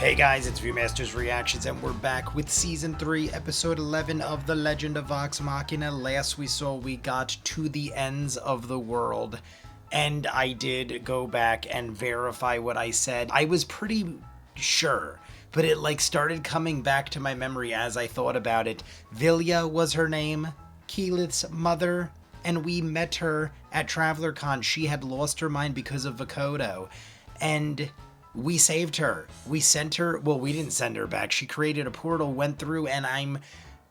Hey guys, it's Viewmasters Reactions, and we're back with Season 3, Episode 11 of The Legend of Vox Machina. Last we saw, we got to the ends of the world, and I did go back and verify what I said. I was pretty sure, but it started coming back to my memory as I thought about it. Vilya was her name, Keyleth's mother, and we met her at TravelerCon. She had lost her mind because of Vokodo, and we saved her. We sent her, well, we didn't send her back. She created a portal, went through, and I'm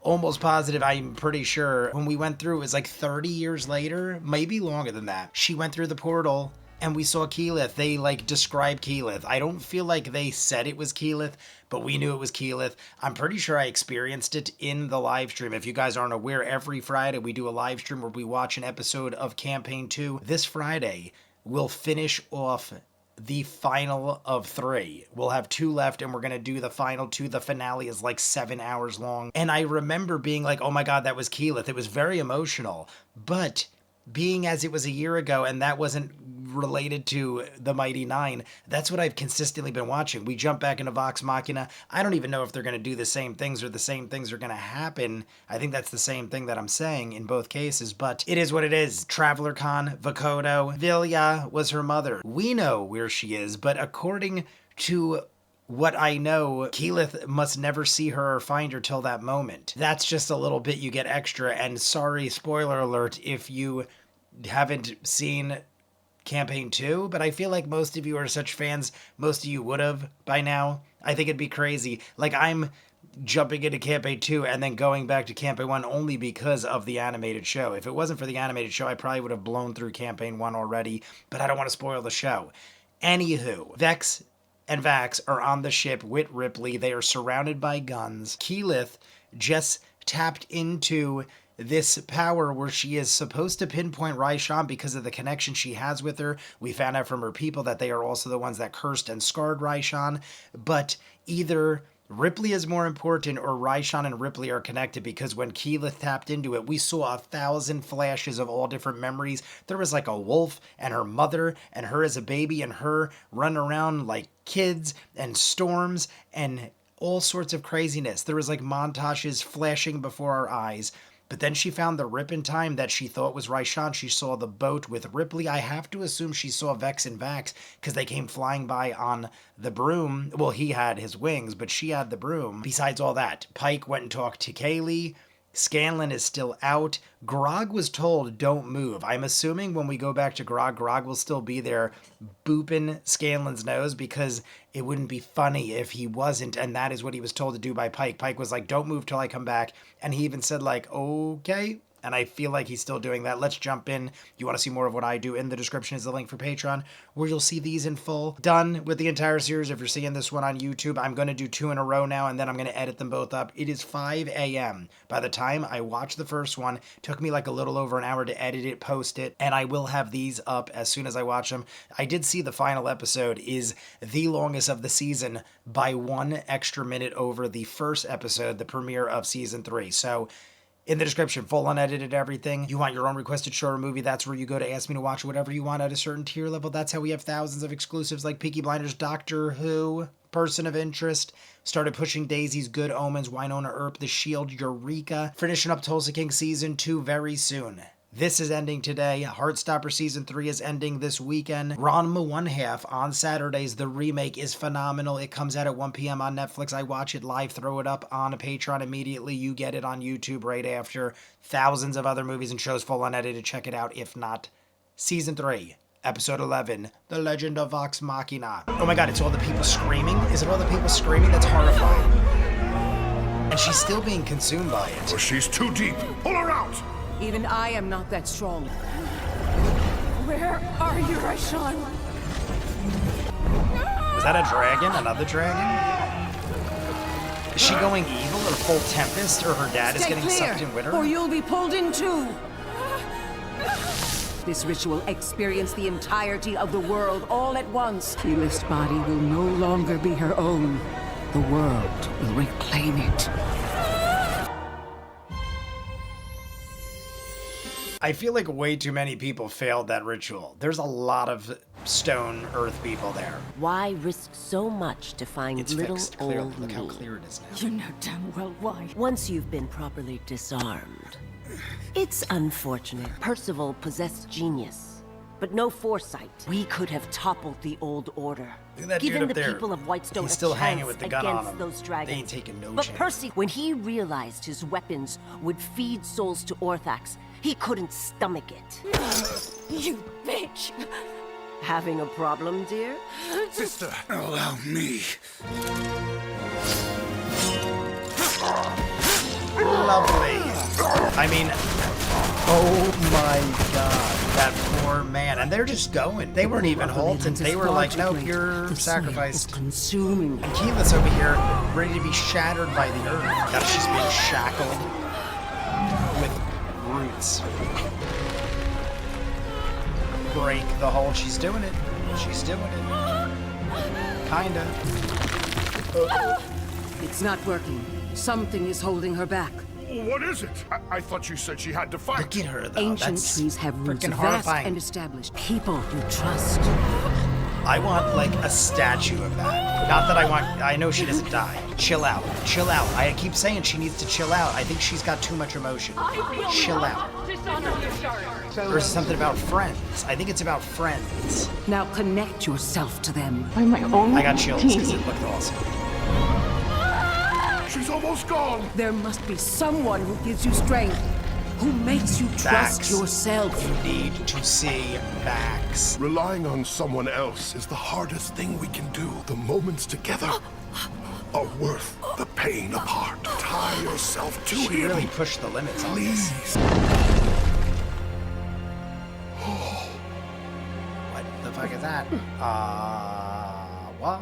almost positive, I'm pretty sure, when we went through, it was 30 years later, maybe longer than that. She went through the portal, and we saw Keyleth. They, described Keyleth. I don't feel like they said it was Keyleth, but we knew it was Keyleth. I'm pretty sure I experienced it in the live stream. If you guys aren't aware, every Friday we do a live stream where we watch an episode of Campaign 2. This Friday, we'll finish off the final of 3. We'll have 2 left, and we're gonna do the final 2. The finale is 7 hours long, and I remember being oh my god, that was Keyleth. It was very emotional, but being as it was a year ago and that wasn't related to the Mighty Nine, that's what I've consistently been watching. We jump back into Vox Machina. I don't even know if they're going to do the same things or the same things are going to happen. I think that's the same thing that I'm saying in both cases, but it is what it is. TravelerCon, Vokodo, Vilya was her mother. We know where she is, but according to what I know, Keyleth must never see her or find her till that moment. That's just a little bit you get extra, and sorry, spoiler alert, if you haven't seen Campaign 2, but I feel like most of you are such fans, most of you would have by now. I think it'd be crazy. I'm jumping into Campaign 2 and then going back to Campaign 1 only because of the animated show. If it wasn't for the animated show, I probably would have blown through Campaign 1 already, but I don't want to spoil the show. Anywho, Vex and Vax are on the ship with Ripley. They are surrounded by guns. Keyleth just tapped into this power where she is supposed to pinpoint Raishan because of the connection she has with her. We found out from her people that they are also the ones that cursed and scarred Raishan, but either Ripley is more important or Raishan and Ripley are connected, because when Keyleth tapped into it, we saw 1,000 flashes of all different memories. There was a wolf and her mother and her as a baby and her running around like kids and storms and all sorts of craziness. There was montages flashing before our eyes. But then she found the rip in time that she thought was Raishan. She saw the boat with Ripley. I have to assume she saw Vex and Vax because they came flying by on the broom. Well, he had his wings, but she had the broom. Besides all that, Pike went and talked to Kaylee. Scanlan is still out. Grog was told, don't move. I'm assuming when we go back to Grog, Grog will still be there booping Scanlan's nose, because it wouldn't be funny if he wasn't, and that is what he was told to do by Pike. Pike was don't move till I come back, and he even said okay. And I feel like he's still doing that. Let's jump in. You want to see more of what I do? In the description is the link for Patreon, where you'll see these in full. Done with the entire series. If you're seeing this one on YouTube, I'm going to do 2 in a row now, and then I'm going to edit them both up. It is 5 a.m. By the time I watched the first one, it took me a little over an hour to edit it, post it, and I will have these up as soon as I watch them. I did see the final episode is the longest of the season by 1 extra minute over the first episode, the premiere of Season 3. So in the description, full unedited everything. You want your own requested show or movie, that's where you go to ask me to watch whatever you want at a certain tier level. That's how we have thousands of exclusives like Peaky Blinders, Doctor Who, Person of Interest, started pushing Daisy's Good Omens, Winona Earp, The Shield, Eureka, finishing up Tulsa King Season 2 very soon. This is ending today. Heartstopper Season 3 is ending this weekend. Ranma 1/2 on Saturdays. The remake is phenomenal. It comes out at 1 p.m. on Netflix. I watch it live, throw it up on Patreon immediately. You get it on YouTube right after. Thousands of other movies and shows full unedited. Check it out if not. Season 3, Episode 11, The Legend of Vox Machina. Oh my god, it's all the people screaming? Is it all the people screaming? That's horrifying. And she's still being consumed by it. Well, she's too deep. Pull her out! Even I am not that strong. Where are you, Raishan? Was that a dragon? Another dragon? Is she going evil or full Tempest, or her dad is getting sucked in with her? Or you'll be pulled in too. This ritual experienced the entirety of the world all at once. Keyleth's body will no longer be her own. The world will reclaim it. I feel like way too many people failed that ritual. There's a lot of stone earth people there. Why risk so much to find It's little fixed, clearly. old Look how me? clear it is now. You know damn well why. Once you've been properly disarmed. It's unfortunate. Percival possessed genius, but no foresight. We could have toppled the old order. Look at that dude Given up the there. people of Whitestone He's a still hanging chance with the gun on against him. those dragons. They ain't taking no But chance. Percy, when he realized his weapons would feed souls to Orthax, he couldn't stomach it. You bitch! Having a problem, dear? Sister, Allow me. Lovely. I mean, oh my god. That poor man. And they're just going. They weren't even halted. They were like, nope, you're sacrificed. Consuming. And Keyleth's over here, ready to be shattered by the earth. Now she's being shackled with roots. Break the hold. She's doing it. She's doing it. Kinda. It's not working. Something is holding her back. what is it? I thought you said she had to fight. Look at her, though. Ancient That's trees have roots freaking vast horrifying. and established. People you trust. I want, like, a statue of that. Not that I want... I know she doesn't die. Chill out. Chill out. I keep saying she needs to chill out. I think she's got too much emotion. Chill out. Or something about friends. I think it's about friends. Now connect yourself to them. I'm my own I got chills because it looked awesome. She's almost gone. There must be someone who gives you strength, who makes you trust Facts. yourself. You need to see Max. Relying on someone else is the hardest thing we can do. The moments together are worth the pain apart. Tie yourself to She him. really pushed the limits on this. Please. What the fuck is that? What?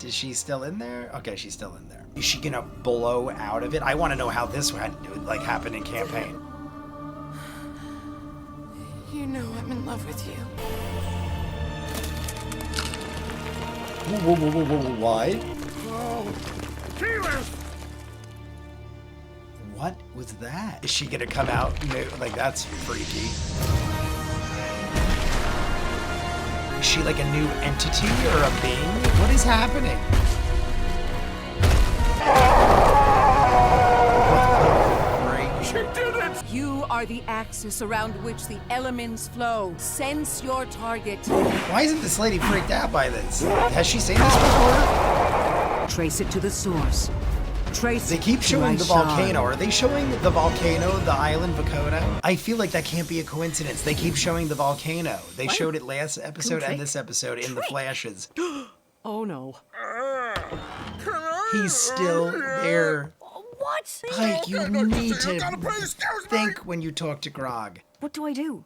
Is she still in there? Okay, she's still in there. Is she gonna blow out of it? I want to know how this had, like, happened in campaign. You know I'm in love with you. Why? Keyleth! What was that? Is she gonna come out? Like, that's freaky. Is she like a new entity or a being? What is happening? She did it! You are the axis around which the elements flow. Sense your target. Why isn't this lady freaked out by this? Has she seen this before? Trace it to the source. Trace They it keep to showing the Aishar. volcano. Are they showing the volcano, the island Vokodo? I feel like that can't be a coincidence. They keep showing the volcano. They showed it last episode and this episode in the flashes. Oh no. He's still there. What? Pike, you need to think when you talk to Grog. What do I do?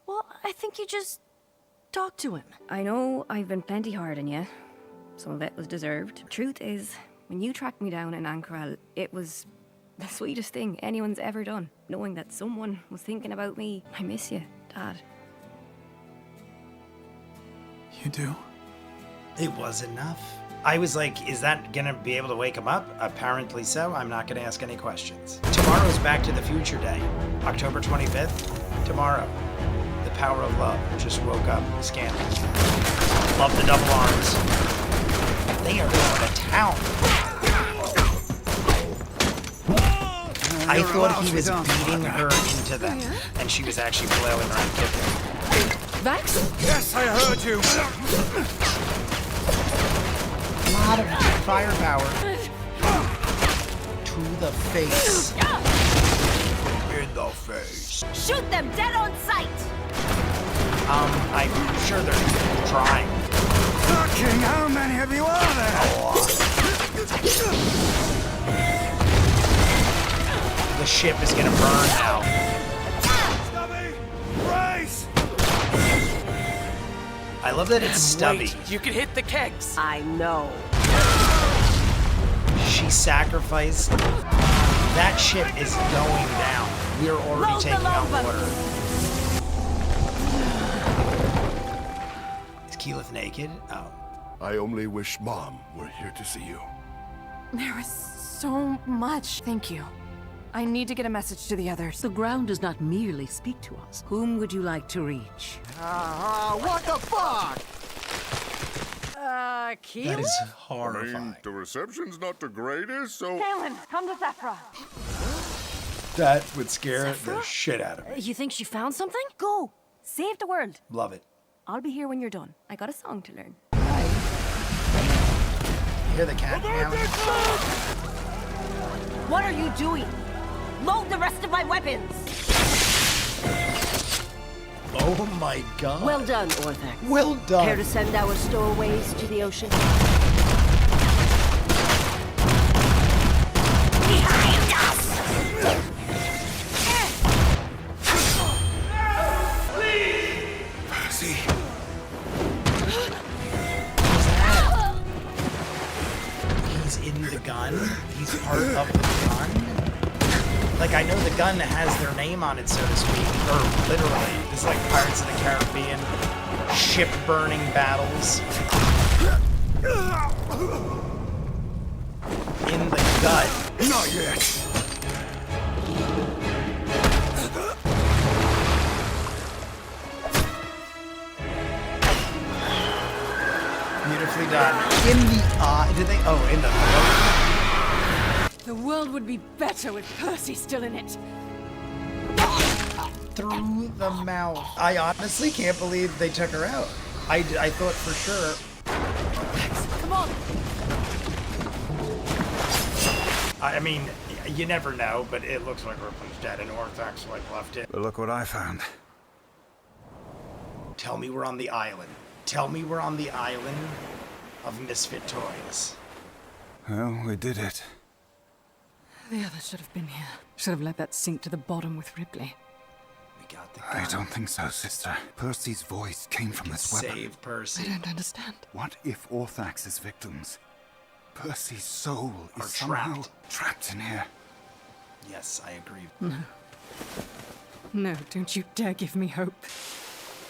Well, I think you just talk to him. I know I've been plenty hard on you. Some of it was deserved. Truth is, when you tracked me down in Ank'Harel, it was the sweetest thing anyone's ever done. Knowing that someone was thinking about me. I miss you, Dad. You do? It was enough. I was like, is that gonna be able to wake him up? Apparently so. I'm not gonna ask any questions. Tomorrow's Back to the Future Day. October 25th. Tomorrow. The power of love. Just woke up. Scandal. Love the double arms. They are going to town. I thought he was beating her into them, and she was actually blowing her and kicking. Vax? Yes, I heard you. A lot of firepower. To the face. In the face. Shoot them dead on sight! I'm sure they're trying. Fucking how many of you are there? The ship is gonna burn now. Stubby! Brace! I love that it's Stubby. You can hit the kegs. I know. She sacrificed. That ship is going down. We are already Load the taking out lava. water. Is Keyleth naked? Oh. I only wish Mom were here to see you. There was so much. Thank you. I need to get a message to the others. The ground does not merely speak to us. Whom would you like to reach? What the fuck? That is horrifying. The reception's not the greatest, so... Galen, come to Zephyra. That would scare the shit out of me. You think she found something? Go! Save the world! Love it. I'll be here when you're done. I got a song to learn. You hear the cat meowing? What are you doing? Load the rest of my weapons! Oh my god. Well done, Orthax. Well done. Care to send our stowaways to the ocean? Behind us! Percy. He's in the gun. He's part of the gun. Like, I know the gun has their name on it, so to speak. Or literally. It's like Pirates of the Caribbean. Ship-burning battles. In the gut. Not yet. Beautifully done. In the eye. Did they? Oh, in the throat. The world would be better with Percy still in it. Through the mouth. I honestly can't believe they took her out. I thought for sure. Come on. I mean, you never know, but it looks like Ripplin's dead and Orthax like left it. But look what I found. Tell me we're on the island. Tell me we're on the island of misfit toys. Well, we did it. The others should have been here. Should have let that sink to the bottom with Ripley. We got the I gun. don't think so, sister. Percy's voice came from this weapon. Save I Percy. don't understand. What if Orthax's victims? Percy's soul is Are somehow trapped in here. Yes, I agree. No, don't you dare give me hope.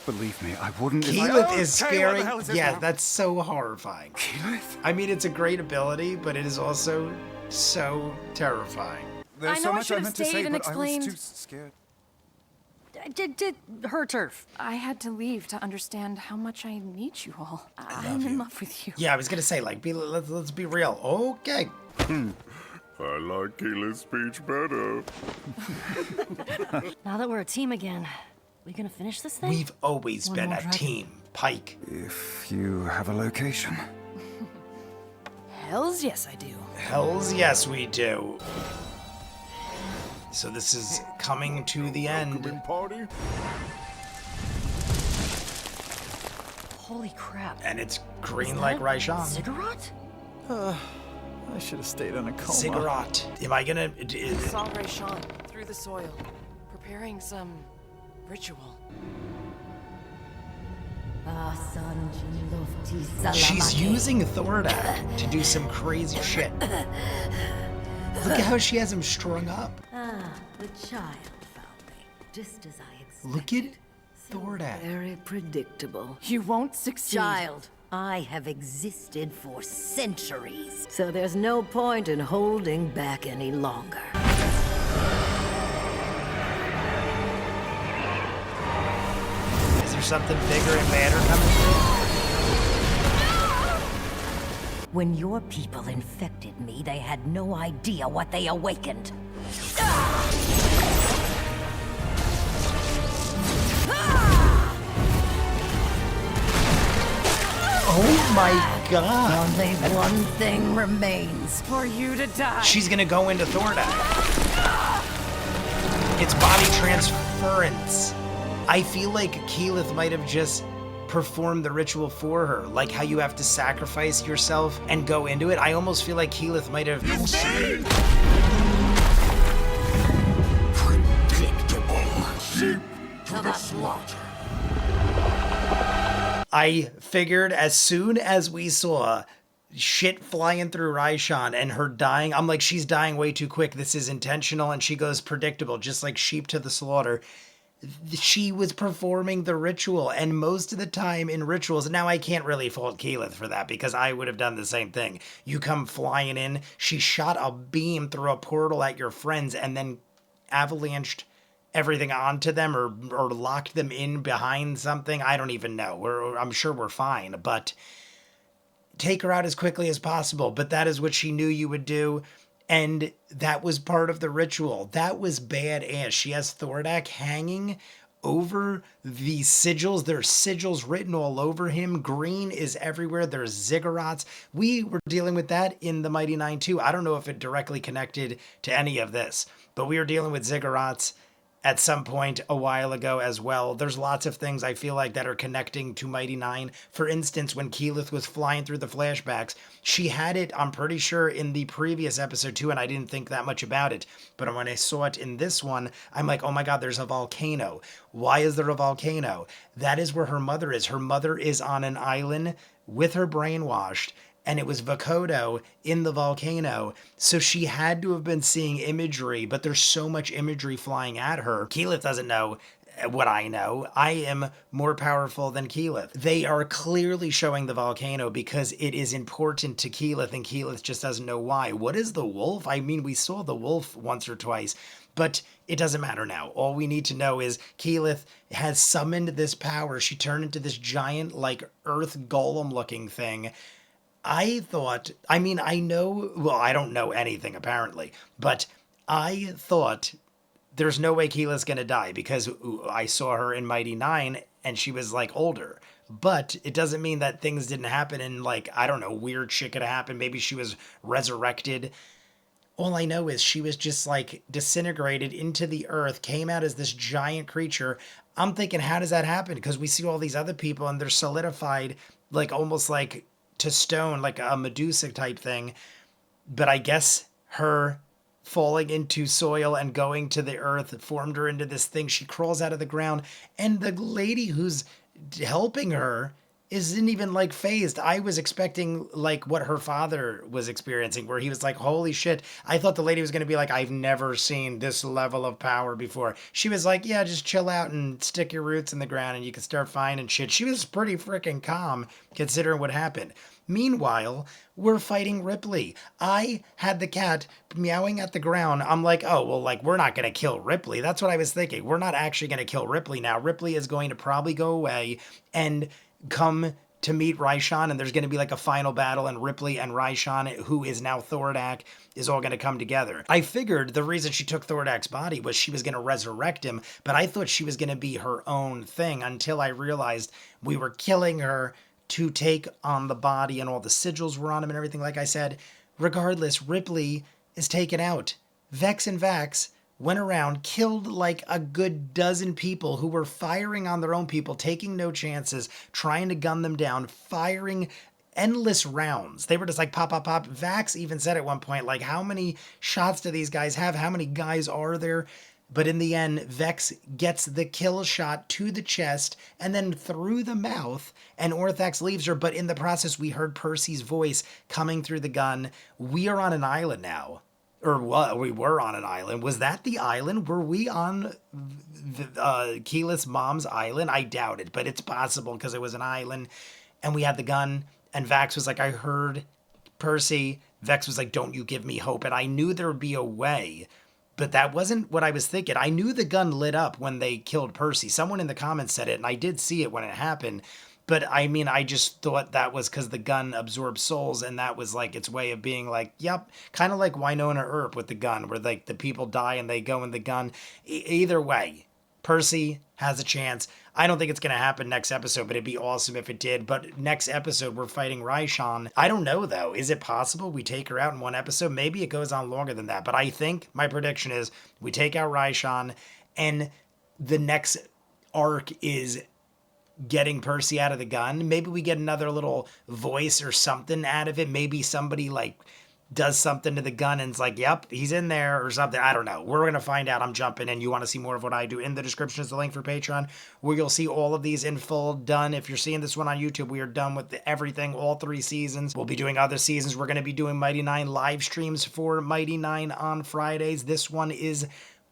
Believe me, I wouldn't if I... Keyleth is Okay, what scary. the hell is this Yeah, now? that's so horrifying. Keyleth? I mean, it's a great ability, but it is also so terrifying. There's I so know I much should I have meant to stayed say, and but I explained. was too scared. Did her turf. I had to leave to understand how much I need you all. I'm in love with you. Yeah, I was gonna say, like, let's be real. Okay. I like Keyleth's speech better. Now that we're a team again, we gonna finish this thing? We've always One been more a dragon. team, Pike. If you have a location. Hells yes, I do. Hells yes, we do. So this is coming to the end. Party? Holy crap. And it's green like Raishan. Ziggurat? I should have stayed in a coma. Ziggurat. Am I gonna... Saw Raishan through the soil, preparing some ritual. She's using Thordak to do some crazy shit. Look at how she has him strung up. The child found me, just as I expected. Look at Thordak. Very predictable. You won't succeed. Child, I have existed for centuries, so there's no point in holding back any longer. Is there something bigger and badder coming through? When your people infected me, they had no idea what they awakened. Oh my god. Only one thing remains. For you to die. She's gonna go into Thordak. It's body transference. I feel like Keyleth might have just performed the ritual for her, like how you have to sacrifice yourself and go into it. I almost feel like Keyleth might have... Sheep to the slaughter. I figured as soon as we saw shit flying through Raishan and her dying, I'm like, she's dying way too quick. This is intentional, and she goes predictable, just like sheep to the slaughter. she was performing the ritual, and most of the time in rituals, now I can't really fault Keyleth for that because I would have done the same thing. You come flying in, she shot a beam through a portal at your friends and then avalanched everything onto them or locked them in behind something. I don't even know. I'm sure we're fine, but take her out as quickly as possible. But that is what she knew you would do. And that was part of the ritual. That was badass. She has Thordak hanging over the sigils. There's sigils written all over him. Green is everywhere. There's ziggurats. We were dealing with that in the Mighty Nine too. I don't know if it directly connected to any of this, but we were dealing with ziggurats at some point a while ago as well. There's lots of things I feel like that are connecting to Mighty Nine. For instance, when Keyleth was flying through the flashbacks, she had it, I'm pretty sure, in the previous episode too, and I didn't think that much about it. But when I saw it in this one, I'm like, oh my God, there's a volcano. Why is there a volcano? That is where her mother is. Her mother is on an island with her brainwashed, and it was Vokodo in the volcano. So she had to have been seeing imagery, but there's so much imagery flying at her. Keyleth doesn't know what I know. I am more powerful than Keyleth. They are clearly showing the volcano because it is important to Keyleth, and Keyleth just doesn't know why. What is the wolf? I mean, we saw the wolf once or twice, but it doesn't matter now. All we need to know is Keyleth has summoned this power. She turned into this giant, like, earth golem looking thing. I thought, I mean, I know, well, I don't know anything apparently, but I thought there's no way Keyleth's gonna die because I saw her in Mighty Nine and she was like older. But it doesn't mean that things didn't happen and like, I don't know, weird shit could have happened. Maybe she was resurrected. All I know is she was just like disintegrated into the earth, came out as this giant creature. I'm thinking, how does that happen? Because we see all these other people and they're solidified, like almost like to stone, like a Medusa type thing. But I guess her falling into soil and going to the earth formed her into this thing. She crawls out of the ground, and the lady who's helping her isn't even like phased. I was expecting like what her father was experiencing, where he was like, holy shit. I thought the lady was going to be like, I've never seen this level of power before. She was like, yeah, just chill out and stick your roots in the ground and you can start finding shit. She was pretty freaking calm considering what happened. Meanwhile, we're fighting Ripley. I had the cat meowing at the ground. I'm like, oh, well, like, we're not going to kill Ripley. That's what I was thinking. We're not actually going to kill Ripley now. Ripley is going to probably go away and come to meet Raishan, and there's going to be like a final battle, and Ripley and Raishan, who is now Thordak, is all going to come together. I figured the reason she took Thordak's body was she was going to resurrect him, but I thought she was going to be her own thing until I realized we were killing her to take on the body, and all the sigils were on him and everything. Like I said, regardless, Ripley is taken out. Vex and Vax went around, killed like a good dozen people who were firing on their own people, taking no chances, trying to gun them down, firing endless rounds. They were just like pop, pop, pop. Vax even said at one point, like, how many shots do these guys have? How many guys are there? But in the end, Vex gets the kill shot to the chest and then through the mouth, and Orthax leaves her. But in the process, we heard Percy's voice coming through the gun. We are on an island now. Or what? We were on an island. Was that the island? Were we on Keyleth's mom's island? I doubt it, but it's possible because it was an island. And we had the gun. And Vax was like, I heard Percy. Vex was like, don't you give me hope. And I knew there would be a way. But that wasn't what I was thinking. I knew the gun lit up when they killed Percy. Someone in the comments said it, and I did see it when it happened. But I mean, I just thought that was because the gun absorbs souls, and that was like its way of being like, yep, kind of like Winona Earp with the gun, where like the people die and they go in the gun. Either way, Percy has a chance. I don't think it's going to happen next episode, but it'd be awesome if it did. But next episode, we're fighting Raishan. I don't know, though. Is it possible we take her out in one episode? Maybe it goes on longer than that. But I think my prediction is we take out Raishan, and the next arc is getting Percy out of the gun. Maybe we get another little voice or something out of it. Maybe somebody like does something to the gun and it's like, yep, he's in there or something. I don't know. We're going to find out. I'm jumping in. You want to see more of what I do? In the description is the link for Patreon, where you'll see all of these in full done. If you're seeing this one on YouTube, we are done with everything, all 3 seasons. We'll be doing other seasons. We're going to be doing Mighty Nine live streams for Mighty Nine on Fridays. This one is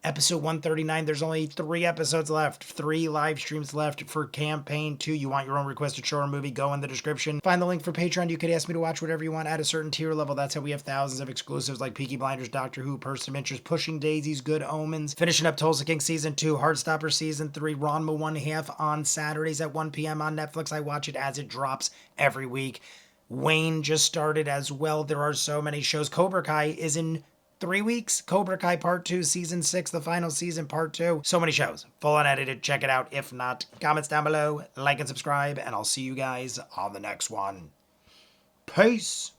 Episode 139, there's only 3 episodes left, 3 live streams left for Campaign 2. You want your own requested show or movie, go in the description. Find the link for Patreon. You could ask me to watch whatever you want at a certain tier level. That's how we have thousands of exclusives like Peaky Blinders, Doctor Who, Person of Interest, Pushing Daisies, Good Omens, finishing up Tulsa King Season 2, Heartstopper Season 3, Ranma 1/2 on Saturdays at 1 p.m. on Netflix. I watch it as it drops every week. Wayne just started as well. There are so many shows. Cobra Kai is in 3 weeks. Cobra Kai Part 2, Season 6, the final season, Part 2. So many shows. Full unedited. Check it out. If not, comments down below, like and subscribe, and I'll see you guys on the next one. Peace.